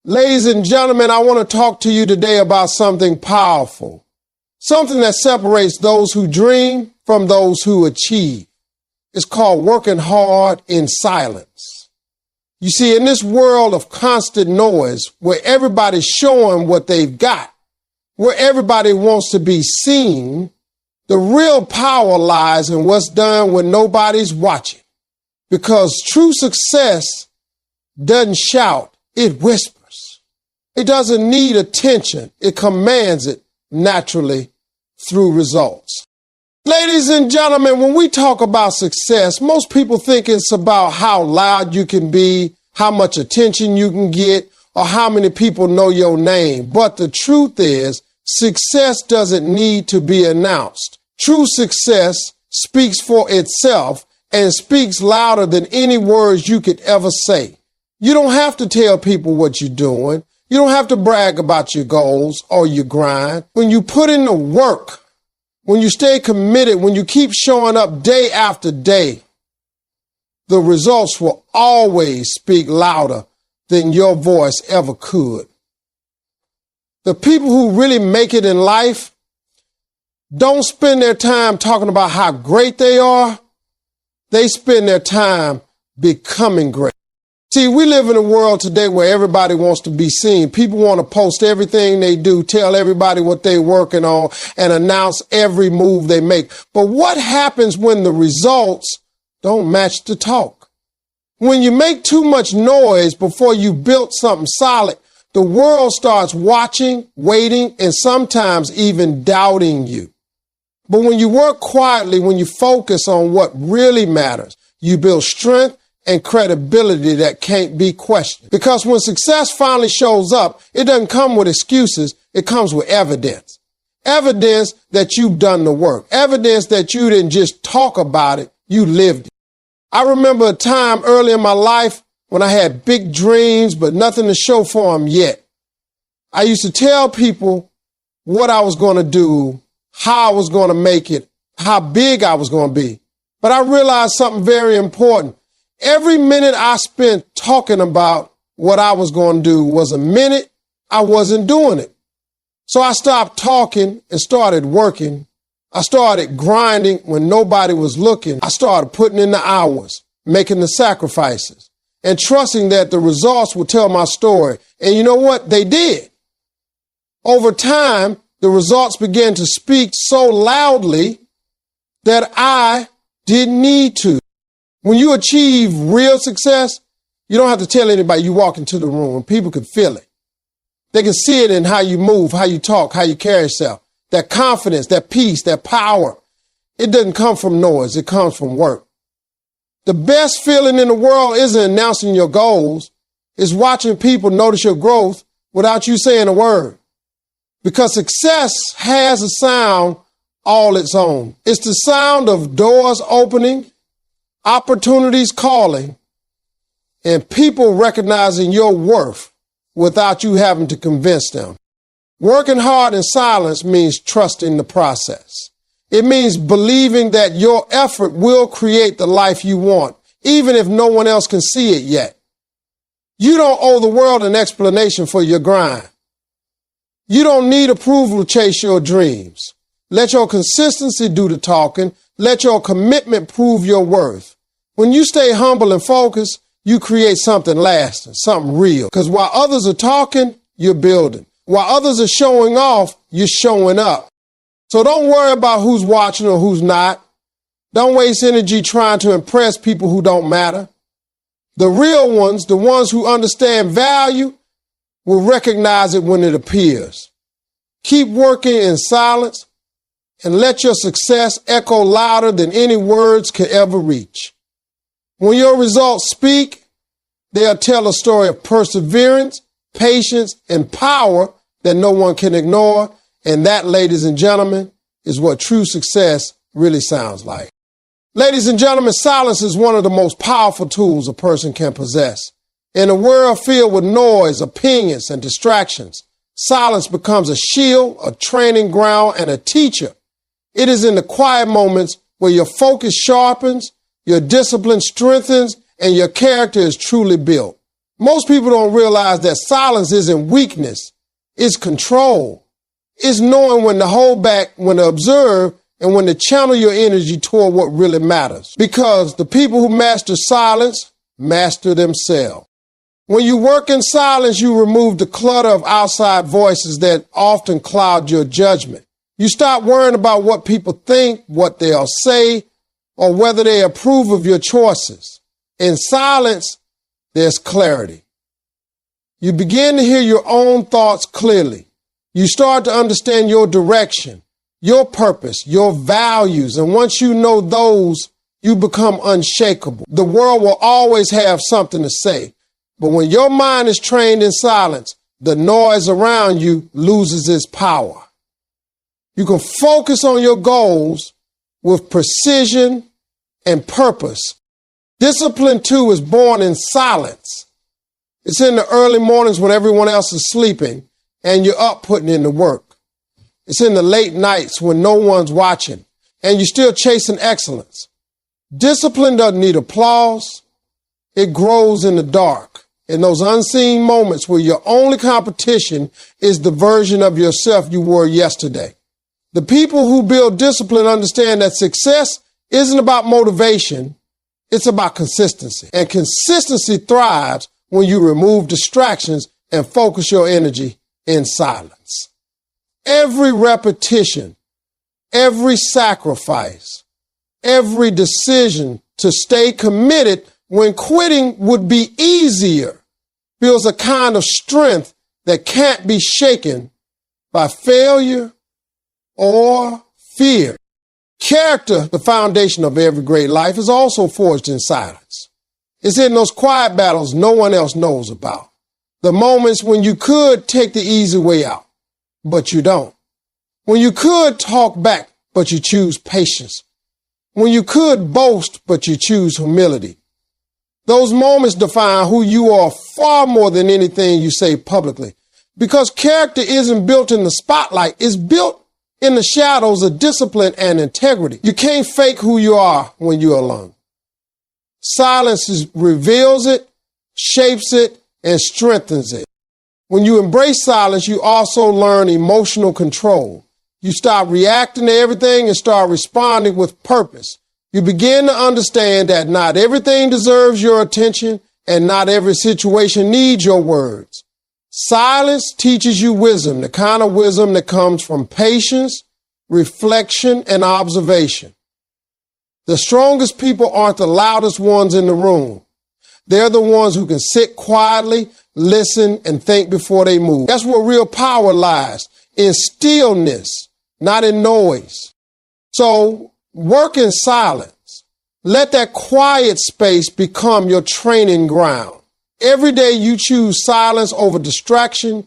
Ladies and gentlemen, I want to talk to you today about something powerful, something that separates those who dream from those who achieve. It's called working hard in silence. You see, in this world of constant noise, where everybody's showing what they've got, where everybody wants to be seen, the real power lies in what's done when nobody's watching. Because true success doesn't shout, it whispers. It doesn't need attention. It commands it naturally through results. Ladies and gentlemen, when we talk about success, most people think it's about how loud you can be, how much attention you can get, or how many people know your name. But the truth is, success doesn't need to be announced. True success speaks for itself and speaks louder than any words you could ever say. You don't have to tell people what you're doing. You don't have to brag about your goals or your grind. When you put in the work, when you stay committed, when you keep showing up day after day, the results will always speak louder than your voice ever could. The people who really make it in life don't spend their time talking about how great they are. They spend their time becoming great. See, we live in a world today where everybody wants to be seen. People want to post everything they do, tell everybody what they're working on, and announce every move they make. But what happens when the results don't match the talk? When you make too much noise before you built something solid, the world starts watching, waiting, and sometimes even doubting you. But when you work quietly, when you focus on what really matters, you build strength and credibility that can't be questioned. Because when success finally shows up, it doesn't come with excuses. It comes with evidence. Evidence that you've done the work. Evidence that you didn't just talk about it, you lived it. I remember a time early in my life when I had big dreams, but nothing to show for them yet. I used to tell people what I was going to do, how I was going to make it, how big I was going to be. But I realized something very important. Every minute I spent talking about what I was going to do was a minute I wasn't doing it. So I stopped talking and started working. I started grinding when nobody was looking. I started putting in the hours, making the sacrifices, and trusting that the results would tell my story. And you know what? They did. Over time, the results began to speak so loudly that I didn't need to. When you achieve real success, you don't have to tell anybody. You walk into the room and people can feel it. They can see it in how you move, how you talk, how you carry yourself. That confidence, that peace, that power. It doesn't come from noise. It comes from work. The best feeling in the world isn't announcing your goals. It's watching people notice your growth without you saying a word. Because success has a sound all its own. It's the sound of doors opening, opportunities calling, and people recognizing your worth without you having to convince them. Working hard in silence means trusting the process. It means believing that your effort will create the life you want, even if no one else can see it yet. You don't owe the world an explanation for your grind. You don't need approval to chase your dreams. Let your consistency do the talking. Let your commitment prove your worth. When you stay humble and focused, you create something lasting, something real. Because while others are talking, you're building. While others are showing off, you're showing up. So don't worry about who's watching or who's not. Don't waste energy trying to impress people who don't matter. The real ones, the ones who understand value, will recognize it when it appears. Keep working in silence and let your success echo louder than any words could ever reach. When your results speak, they'll tell a story of perseverance, patience, and power that no one can ignore. And that, ladies and gentlemen, is what true success really sounds like. Ladies and gentlemen, silence is one of the most powerful tools a person can possess. In a world filled with noise, opinions, and distractions, silence becomes a shield, a training ground, and a teacher. It is in the quiet moments where your focus sharpens, your discipline strengthens, and your character is truly built. Most people don't realize that silence isn't weakness, it's control. It's knowing when to hold back, when to observe, and when to channel your energy toward what really matters. Because the people who master silence master themselves. When you work in silence, you remove the clutter of outside voices that often cloud your judgment. You stop worrying about what people think, what they'll say, or whether they approve of your choices. In silence, there's clarity. You begin to hear your own thoughts clearly. You start to understand your direction, your purpose, your values. And once you know those, you become unshakable. The world will always have something to say. But when your mind is trained in silence, the noise around you loses its power. You can focus on your goals with precision and purpose. Discipline, too, is born in silence. It's in the early mornings when everyone else is sleeping and you're up putting in the work. It's in the late nights when no one's watching and you're still chasing excellence. Discipline doesn't need applause. It grows in the dark, in those unseen moments where your only competition is the version of yourself you were yesterday. The people who build discipline understand that success isn't about motivation. It's about consistency. And consistency thrives when you remove distractions and focus your energy in silence. Every repetition, every sacrifice, every decision to stay committed when quitting would be easier builds a kind of strength that can't be shaken by failure or fear. Character, the foundation of every great life, is also forged in silence. It's in those quiet battles no one else knows about. The moments when you could take the easy way out, but you don't. When you could talk back, but you choose patience. When you could boast, but you choose humility. Those moments define who you are far more than anything you say publicly. Because character isn't built in the spotlight, it's built in the shadows of discipline and integrity. You can't fake who you are when you're alone. Silence reveals it, shapes it, and strengthens it. When you embrace silence, you also learn emotional control. You stop reacting to everything and start responding with purpose. You begin to understand that not everything deserves your attention and not every situation needs your words. Silence teaches you wisdom, the kind of wisdom that comes from patience, reflection, and observation. The strongest people aren't the loudest ones in the room. They're the ones who can sit quietly, listen, and think before they move. That's where real power lies, in stillness, not in noise. So work in silence. Let that quiet space become your training ground. Every day you choose silence over distraction,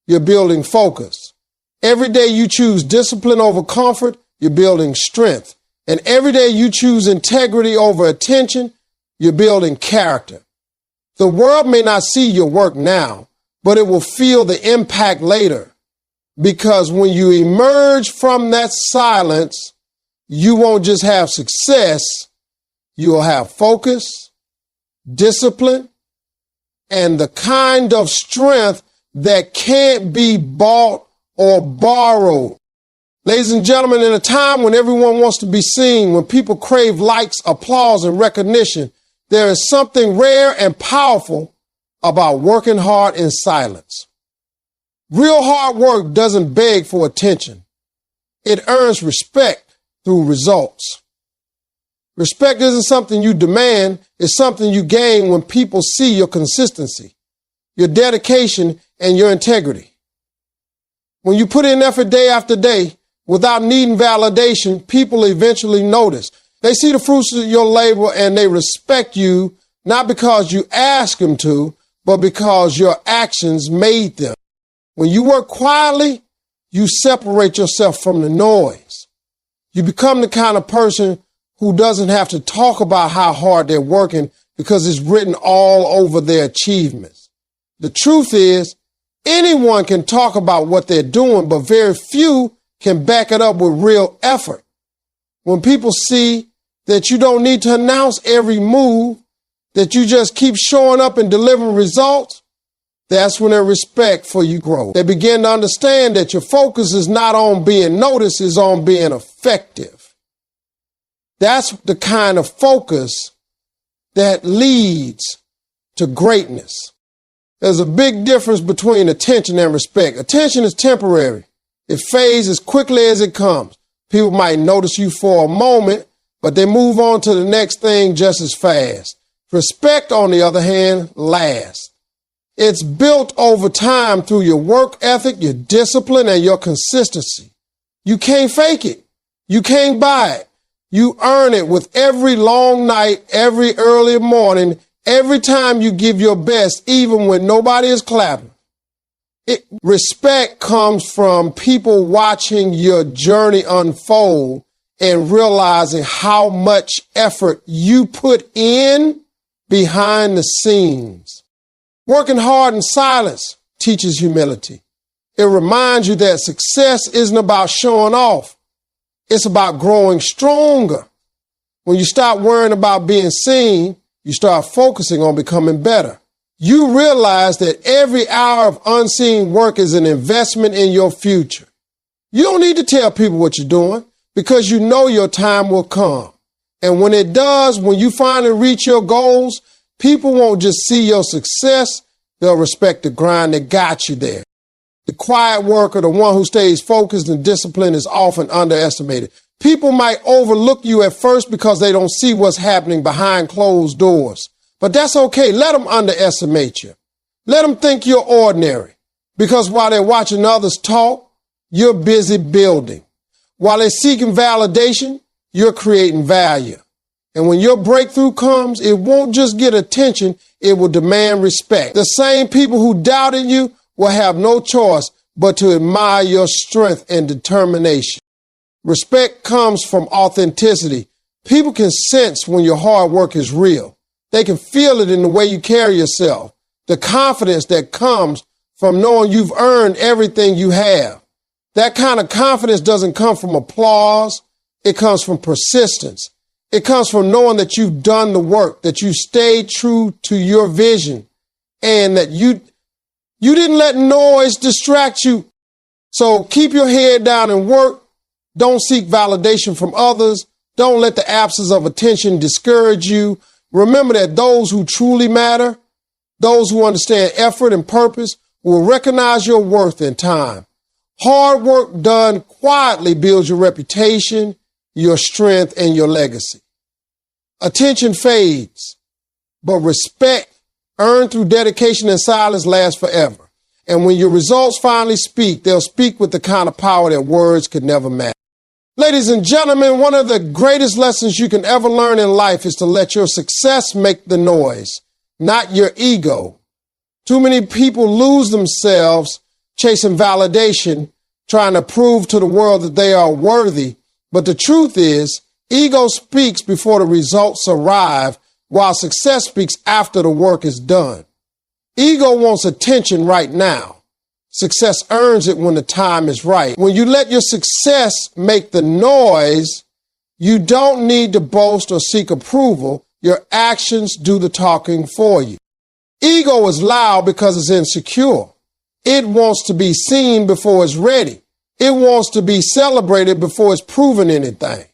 you're building focus. Every day you choose discipline over comfort, you're building strength. And every day you choose integrity over attention, you're building character. The world may not see your work now, but it will feel the impact later. Because when you emerge from that silence, you won't just have success, you'll have focus, discipline, and the kind of strength that can't be bought or borrowed. Ladies and gentlemen, in a time when everyone wants to be seen, when people crave likes, applause, and recognition, there is something rare and powerful about working hard in silence. Real hard work doesn't beg for attention. It earns respect through results. Respect isn't something you demand, it's something you gain when people see your consistency, your dedication, and your integrity. When you put in effort day after day without needing validation, people eventually notice. They see the fruits of your labor and they respect you, not because you ask them to, but because your actions made them. When you work quietly, you separate yourself from the noise. You become the kind of person who doesn't have to talk about how hard they're working because it's written all over their achievements. The truth is, anyone can talk about what they're doing, but very few can back it up with real effort. When people see that you don't need to announce every move, that you just keep showing up and delivering results, that's when their respect for you grows. They begin to understand that your focus is not on being noticed, it's on being effective. That's the kind of focus that leads to greatness. There's a big difference between attention and respect. Attention is temporary. It fades as quickly as it comes. People might notice you for a moment, but they move on to the next thing just as fast. Respect, on the other hand, lasts. It's built over time through your work ethic, your discipline, and your consistency. You can't fake it. You can't buy it. You earn it with every long night, every early morning, every time you give your best, even when nobody is clapping. Respect comes from people watching your journey unfold and realizing how much effort you put in behind the scenes. Working hard in silence teaches humility. It reminds you that success isn't about showing off. It's about growing stronger. When you stop worrying about being seen, you start focusing on becoming better. You realize that every hour of unseen work is an investment in your future. You don't need to tell people what you're doing because you know your time will come. And when it does, when you finally reach your goals, people won't just see your success, they'll respect the grind that got you there. The quiet worker, the one who stays focused and disciplined, is often underestimated. People might overlook you at first because they don't see what's happening behind closed doors. But that's okay. Let them underestimate you. Let them think you're ordinary. Because while they're watching others talk, you're busy building. While they're seeking validation, you're creating value. And when your breakthrough comes, it won't just get attention, it will demand respect. The same people who doubted you will have no choice but to admire your strength and determination. Respect comes from authenticity. People can sense when your hard work is real. They can feel it in the way you carry yourself, the confidence that comes from knowing you've earned everything you have. That kind of confidence doesn't come from applause. It comes from persistence. It comes from knowing that you've done the work, that you stayed true to your vision, and that you didn't let noise distract you. So keep your head down and work. Don't seek validation from others. Don't let the absence of attention discourage you. Remember that those who truly matter, those who understand effort and purpose, will recognize your worth in time. Hard work done quietly builds your reputation, your strength, and your legacy. Attention fades, but respect earned through dedication and silence lasts forever. And when your results finally speak, they'll speak with the kind of power that words could never match. Ladies and gentlemen, one of the greatest lessons you can ever learn in life is to let your success make the noise, not your ego. Too many people lose themselves chasing validation, trying to prove to the world that they are worthy. But the truth is, ego speaks before the results arrive, while success speaks after the work is done. Ego wants attention right now. Success earns it when the time is right. When you let your success make the noise, you don't need to boast or seek approval. Your actions do the talking for you. Ego is loud because it's insecure. It wants to be seen before it's ready. It wants to be celebrated before it's proven anything.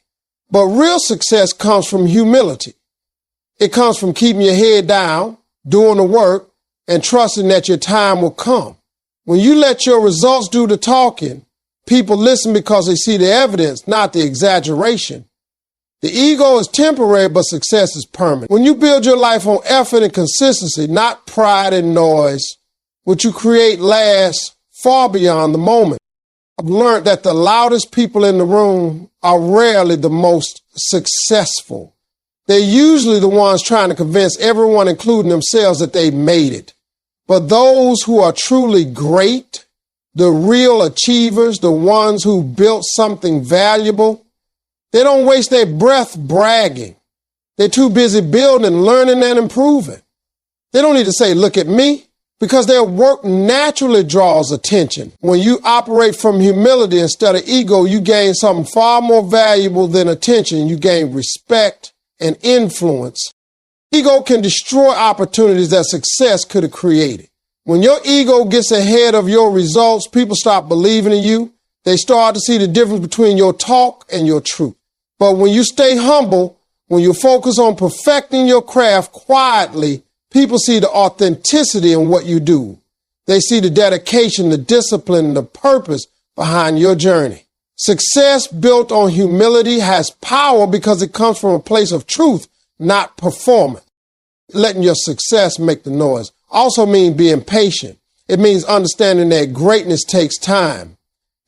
But real success comes from humility. It comes from keeping your head down, doing the work, and trusting that your time will come. When you let your results do the talking, people listen because they see the evidence, not the exaggeration. The ego is temporary, but success is permanent. When you build your life on effort and consistency, not pride and noise, what you create lasts far beyond the moment. I've learned that the loudest people in the room are rarely the most successful. They're usually the ones trying to convince everyone, including themselves, that they made it. But those who are truly great, the real achievers, the ones who built something valuable, they don't waste their breath bragging. They're too busy building, learning, and improving. They don't need to say, look at me, because their work naturally draws attention. When you operate from humility instead of ego, you gain something far more valuable than attention. You gain respect and influence. Ego can destroy opportunities that success could have created. When your ego gets ahead of your results, people stop believing in you. They start to see the difference between your talk and your truth. But when you stay humble, when you focus on perfecting your craft quietly, people see the authenticity in what you do. They see the dedication, the discipline, the purpose behind your journey. Success built on humility has power because it comes from a place of truth, not performance. Letting your success make the noise also means being patient. It means understanding that greatness takes time.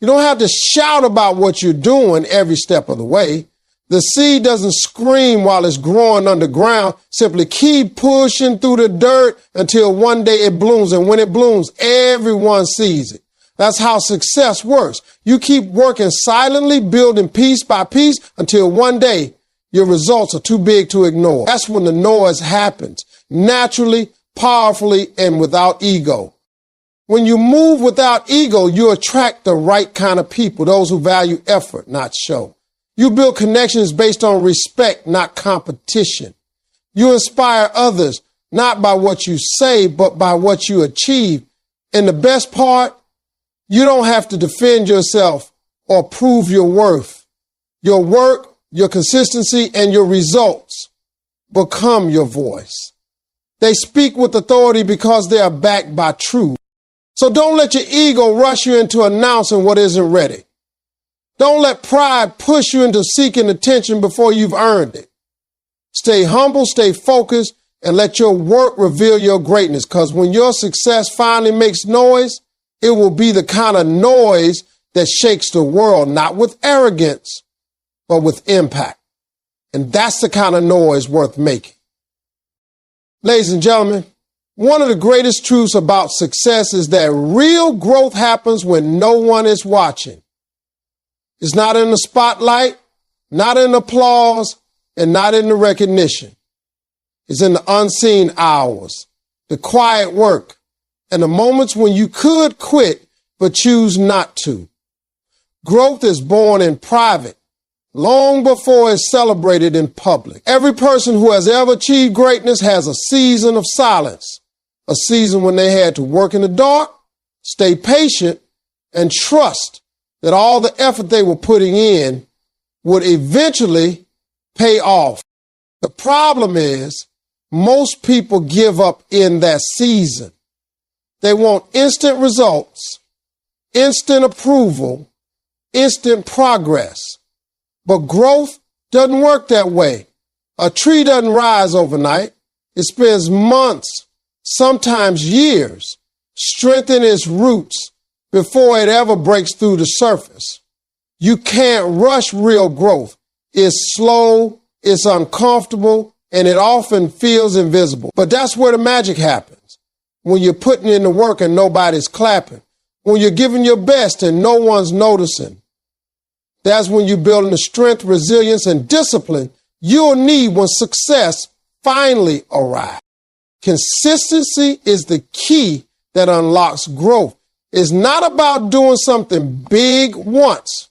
You don't have to shout about what you're doing every step of the way. The seed doesn't scream while it's growing underground. Simply keep pushing through the dirt until one day it blooms. And when it blooms, everyone sees it. That's how success works. You keep working silently, building piece by piece until one day your results are too big to ignore. That's when the noise happens, naturally, powerfully, and without ego. When you move without ego, you attract the right kind of people, those who value effort, not show. You build connections based on respect, not competition. You inspire others, not by what you say, but by what you achieve. And the best part, you don't have to defend yourself or prove your worth. Your work, your consistency, and your results become your voice. They speak with authority because they are backed by truth. So don't let your ego rush you into announcing what isn't ready. Don't let pride push you into seeking attention before you've earned it. Stay humble, stay focused, and let your work reveal your greatness. Because when your success finally makes noise, it will be the kind of noise that shakes the world, not with arrogance, but with impact. And that's the kind of noise worth making. Ladies and gentlemen, one of the greatest truths about success is that real growth happens when no one is watching. It's not in the spotlight, not in applause, and not in the recognition. It's in the unseen hours, the quiet work, and the moments when you could quit but choose not to. Growth is born in private, long before it's celebrated in public. Every person who has ever achieved greatness has a season of silence, a season when they had to work in the dark, stay patient, and trust that all the effort they were putting in would eventually pay off. The problem is most people give up in that season. They want instant results, instant approval, instant progress. But growth doesn't work that way. A tree doesn't rise overnight. It spends months, sometimes years, strengthening its roots before it ever breaks through the surface. You can't rush real growth. It's slow, it's uncomfortable, and it often feels invisible. But that's where the magic happens. When you're putting in the work and nobody's clapping. When you're giving your best and no one's noticing. That's when you're building the strength, resilience, and discipline you'll need when success finally arrives. Consistency is the key that unlocks growth. It's not about doing something big once.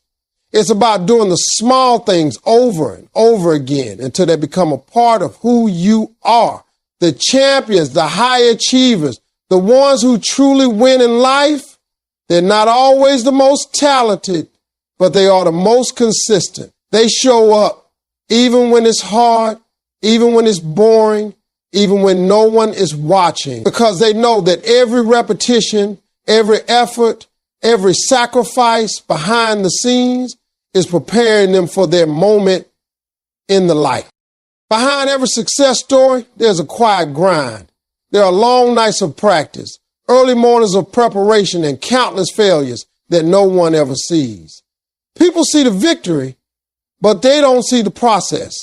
It's about doing the small things over and over again until they become a part of who you are. The champions, the high achievers, the ones who truly win in life, they're not always the most talented, but they are the most consistent. They show up even when it's hard, even when it's boring, even when no one is watching, because they know that every repetition, every effort, every sacrifice behind the scenes is preparing them for their moment in the light. Behind every success story, there's a quiet grind. There are long nights of practice, early mornings of preparation, and countless failures that no one ever sees. People see the victory, but they don't see the process.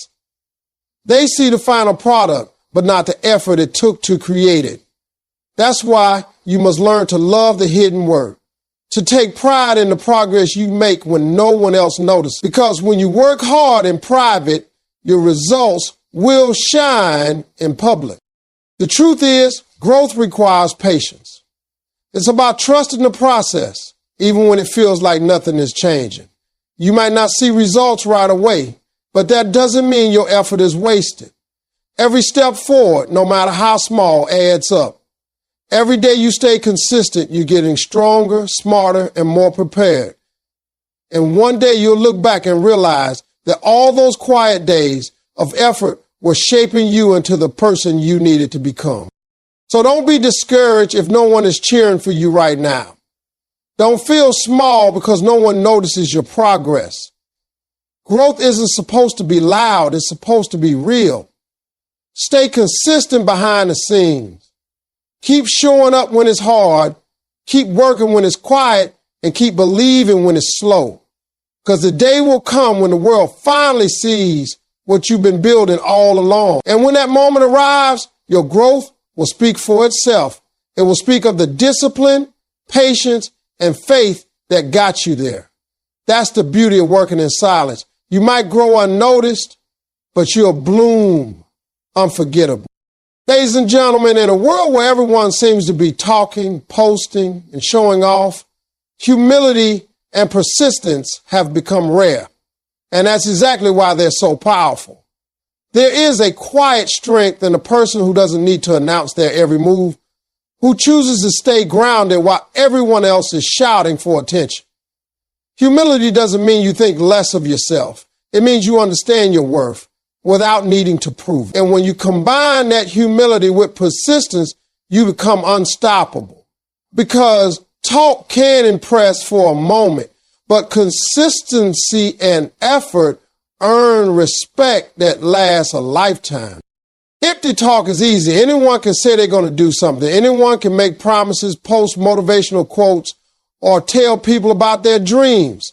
They see the final product, but not the effort it took to create it. That's why you must learn to love the hidden work, to take pride in the progress you make when no one else notices. Because when you work hard in private, your results will shine in public. The truth is, growth requires patience. It's about trusting the process, even when it feels like nothing is changing. You might not see results right away, but that doesn't mean your effort is wasted. Every step forward, no matter how small, adds up. Every day you stay consistent, you're getting stronger, smarter, and more prepared. And one day you'll look back and realize that all those quiet days of effort were shaping you into the person you needed to become. So don't be discouraged if no one is cheering for you right now. Don't feel small because no one notices your progress. Growth isn't supposed to be loud, it's supposed to be real. Stay consistent behind the scenes. Keep showing up when it's hard, keep working when it's quiet, and keep believing when it's slow. Because the day will come when the world finally sees what you've been building all along. And when that moment arrives, your growth will speak for itself. It will speak of the discipline, patience, and faith that got you there. That's the beauty of working in silence. You might grow unnoticed, but you'll bloom unforgettable. Ladies and gentlemen, in a world where everyone seems to be talking, posting, and showing off, humility and persistence have become rare. And that's exactly why they're so powerful. There is a quiet strength in a person who doesn't need to announce their every move, who chooses to stay grounded while everyone else is shouting for attention. Humility doesn't mean you think less of yourself. It means you understand your worth without needing to prove it. And when you combine that humility with persistence, you become unstoppable. Because talk can impress for a moment, but consistency and effort earn respect that lasts a lifetime. Empty talk is easy. Anyone can say they're going to do something. Anyone can make promises, post motivational quotes, or tell people about their dreams.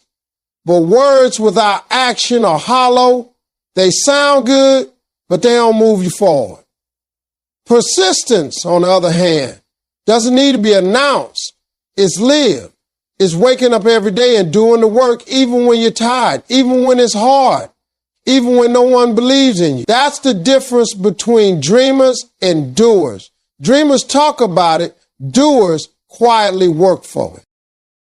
But words without action are hollow. They sound good, but they don't move you forward. Persistence, on the other hand, doesn't need to be announced. It's lived. It's waking up every day and doing the work even when you're tired, even when it's hard, even when no one believes in you. That's the difference between dreamers and doers. Dreamers talk about it. Doers quietly work for it.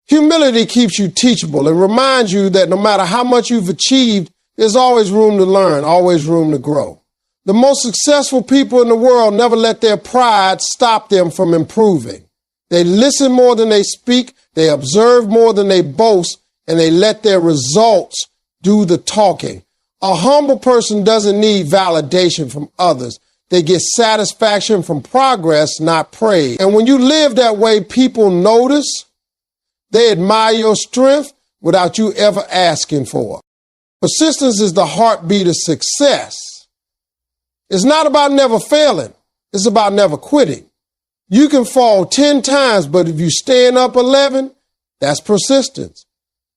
Humility keeps you teachable and reminds you that no matter how much you've achieved, there's always room to learn, always room to grow. The most successful people in the world never let their pride stop them from improving. They listen more than they speak, they observe more than they boast, and they let their results do the talking. A humble person doesn't need validation from others. They get satisfaction from progress, not praise. And when you live that way, people notice. They admire your strength without you ever asking for it. Persistence is the heartbeat of success. It's not about never failing. It's about never quitting. You can fall 10 times, but if you stand up 11, that's persistence.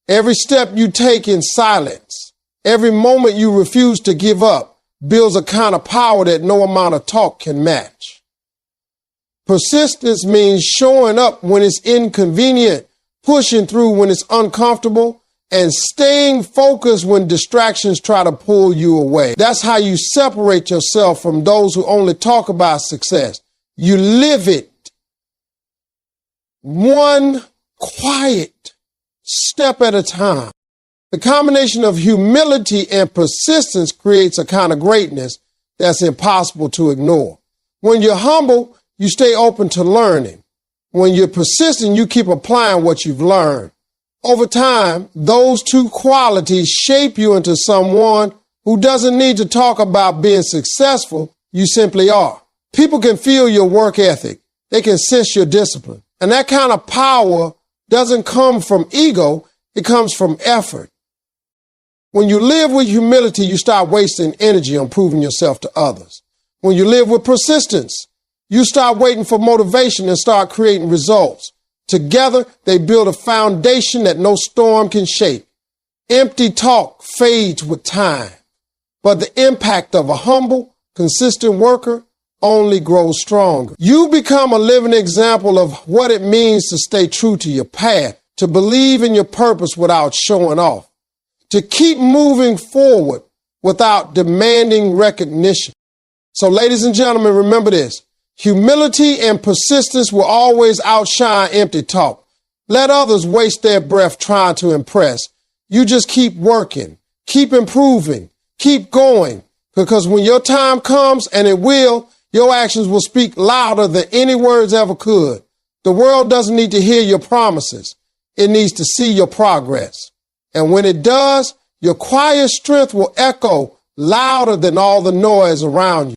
Every step you take in silence, every moment you refuse to give up, builds a kind of power that no amount of talk can match. Persistence means showing up when it's inconvenient, pushing through when it's uncomfortable, and staying focused when distractions try to pull you away. That's how you separate yourself from those who only talk about success. You live it. One quiet step at a time. The combination of humility and persistence creates a kind of greatness that's impossible to ignore. When you're humble, you stay open to learning. When you're persistent, you keep applying what you've learned. Over time, those two qualities shape you into someone who doesn't need to talk about being successful. You simply are. People can feel your work ethic. They can sense your discipline. And that kind of power doesn't come from ego. It comes from effort. When you live with humility, you stop wasting energy on proving yourself to others. When you live with persistence, you stop waiting for motivation and start creating results. Together, they build a foundation that no storm can shake. Empty talk fades with time, but the impact of a humble, consistent worker only grows stronger. You become a living example of what it means to stay true to your path, to believe in your purpose without showing off, to keep moving forward without demanding recognition. So, ladies and gentlemen, remember this. Humility and persistence will always outshine empty talk. Let others waste their breath trying to impress. You just keep working, keep improving, keep going, Because when your time comes, and it will, your actions will speak louder than any words ever could. The world doesn't need to hear your promises. It needs to see your progress. And when it does, your quiet strength will echo louder than all the noise around you.